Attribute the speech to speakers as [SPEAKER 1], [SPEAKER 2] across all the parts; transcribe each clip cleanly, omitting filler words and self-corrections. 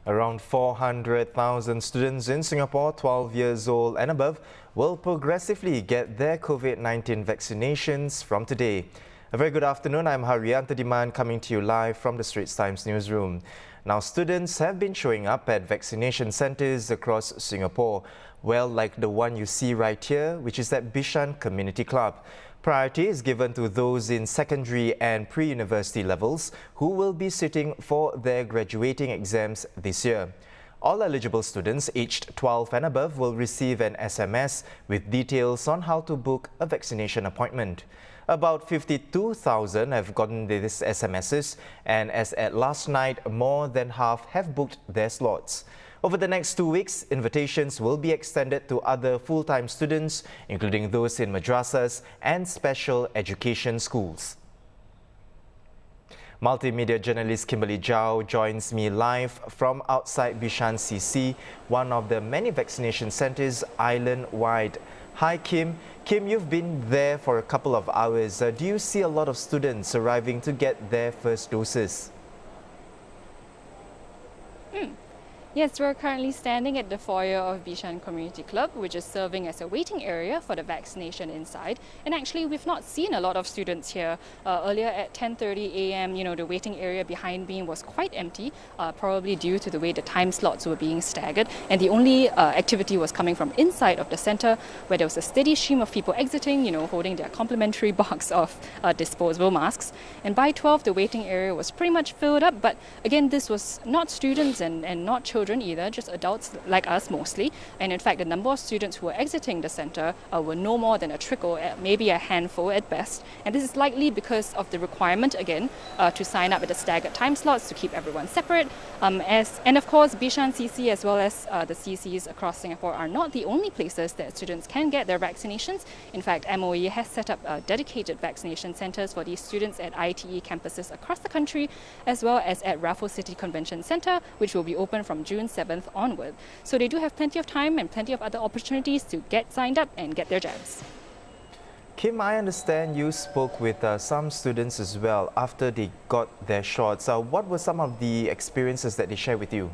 [SPEAKER 1] Around 400,000 students in Singapore 12 years old and above will progressively get their COVID-19 vaccinations from today. A very good afternoon. I'm Haryanto Diman coming to you live from the Straits Times newsroom. Now, students have been showing up at vaccination centres across Singapore, well, like the one you see right here, which is at Bishan Community Club. Priority is given to those in secondary and pre-university levels who will be sitting for their graduating exams this year. All eligible students aged 12 and above will receive an SMS with details on how to book a vaccination appointment. About 52,000 have gotten these SMSs, and as at last night, more than half have booked their slots. Over the next 2 weeks, invitations will be extended to other full-time students, including those in madrasas and special education schools. Multimedia journalist Kimberly Jow joins me live from outside Bishan CC, one of the many vaccination centres island-wide. Hi Kim. Kim, you've been there for a couple of hours. Do you see a lot of students arriving to get their first doses?
[SPEAKER 2] Yes, we're currently standing at the foyer of Bishan Community Club, which is serving as a waiting area for the vaccination inside. And actually, we've not seen a lot of students here. Earlier at 10:30 a.m., the waiting area behind me was quite empty, probably due to the way the time slots were being staggered. And the only activity was coming from inside of the centre, where there was a steady stream of people exiting, holding their complimentary box of disposable masks. And by 12, the waiting area was pretty much filled up. But again, this was not students and not children either, just adults like us mostly. And in fact, the number of students who were exiting the centre were no more than a trickle, maybe a handful at best. And this is likely because of the requirement, again, to sign up at the staggered time slots to keep everyone separate. And of course, Bishan CC as well as the CCs across Singapore are not the only places that students can get their vaccinations. In fact, MOE has set up dedicated vaccination centres for these students at ITE campuses across the country, as well as at Raffles City Convention Centre, which will be open from June 7th onward. So they do have plenty of time and plenty of other opportunities to get signed up and get their jabs.
[SPEAKER 1] Kim, I understand you spoke with some students as well after they got their shots. What were some of the experiences that they shared with you?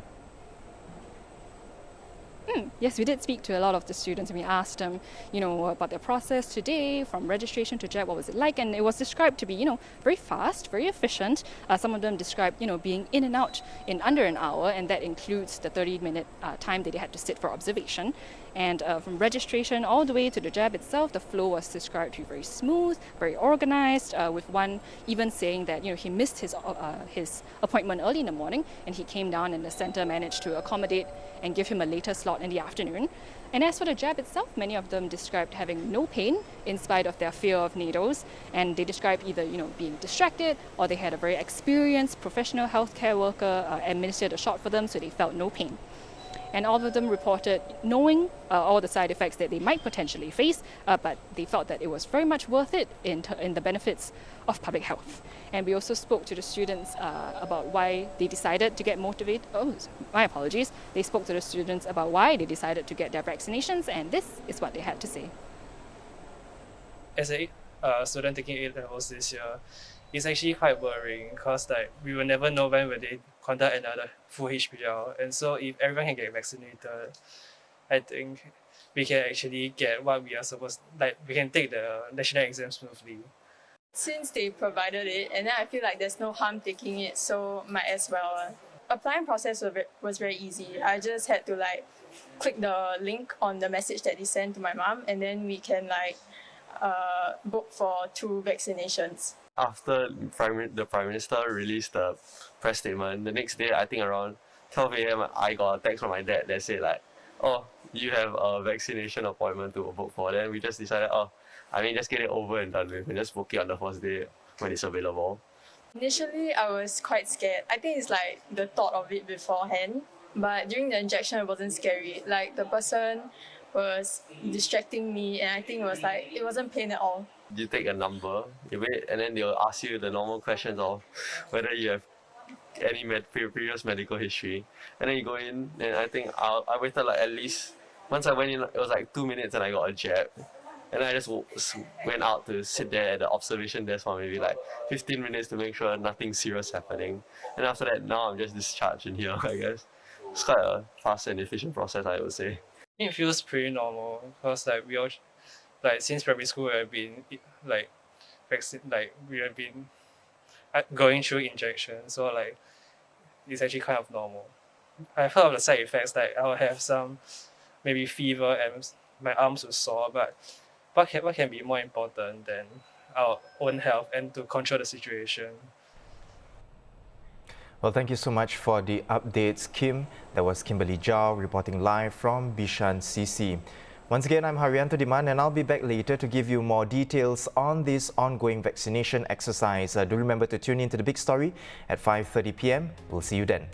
[SPEAKER 2] Yes, we did speak to a lot of the students and we asked them, about their process today, from registration to jab, what was it like? And it was described to be, very fast, very efficient. Some of them described, being in and out in under an hour, and that includes the 30-minute time that they had to sit for observation. And from registration all the way to the jab itself, the flow was described to be very smooth, very organized, with one even saying that he missed his appointment early in the morning, and he came down and the centre managed to accommodate and give him a later slot in the afternoon. And as for the jab itself, many of them described having no pain in spite of their fear of needles, and they described either being distracted, or they had a very experienced professional healthcare worker administered a shot for them, so they felt no pain. And all of them reported knowing all the side effects that they might potentially face, but they felt that it was very much worth it in the benefits of public health. And we also spoke to the students about why they decided to get motivated. Oh, my apologies. They spoke to the students about why they decided to get their vaccinations, and this is what they had to say.
[SPEAKER 3] As a student taking A-levels this year, it's actually quite worrying because we will never know when will they conduct another full HPL, and so if everyone can get vaccinated, I think we can actually get what we are supposed, we can take the national exam smoothly.
[SPEAKER 4] Since they provided it, and then I feel like there's no harm taking it, so might as well. Applying process was very easy. I just had to click the link on the message that they sent to my mom, and then we can book for 2 vaccinations.
[SPEAKER 5] After the Prime Minister released the press statement, the next day, I think around 12 a.m, I got a text from my dad that said oh, you have a vaccination appointment to book for. Then we just decided, just get it over and done with and just book it on the first day when it's available.
[SPEAKER 4] Initially, I was quite scared. I think it's the thought of it beforehand, but during the injection, it wasn't scary. The person was distracting me, and I think it wasn't pain at all.
[SPEAKER 5] You take a number, you wait, and then they'll ask you the normal questions of whether you have any previous medical history. And then you go in, and I think I waited at least, once I went in, it was 2 minutes and I got a jab. And I just went out to sit there at the observation desk for maybe 15 minutes to make sure nothing serious happening. And after that, now I'm just discharged in here, I guess. it's quite a fast and efficient process, I would say.
[SPEAKER 3] It feels pretty normal because like we all like since primary school we have been like we have been going through injections, so like it's actually kind of normal. I've heard of the side effects, like I'll have some maybe fever and my arms will sore, but what can be more important than our own health and to control the situation?
[SPEAKER 1] Well, thank you so much for the updates, Kim. That was Kimberly Jow reporting live from Bishan CC. Once again, I'm Haryanto Diman and I'll be back later to give you more details on this ongoing vaccination exercise. Do remember to tune in to the big story at 5:30 p.m. We'll see you then.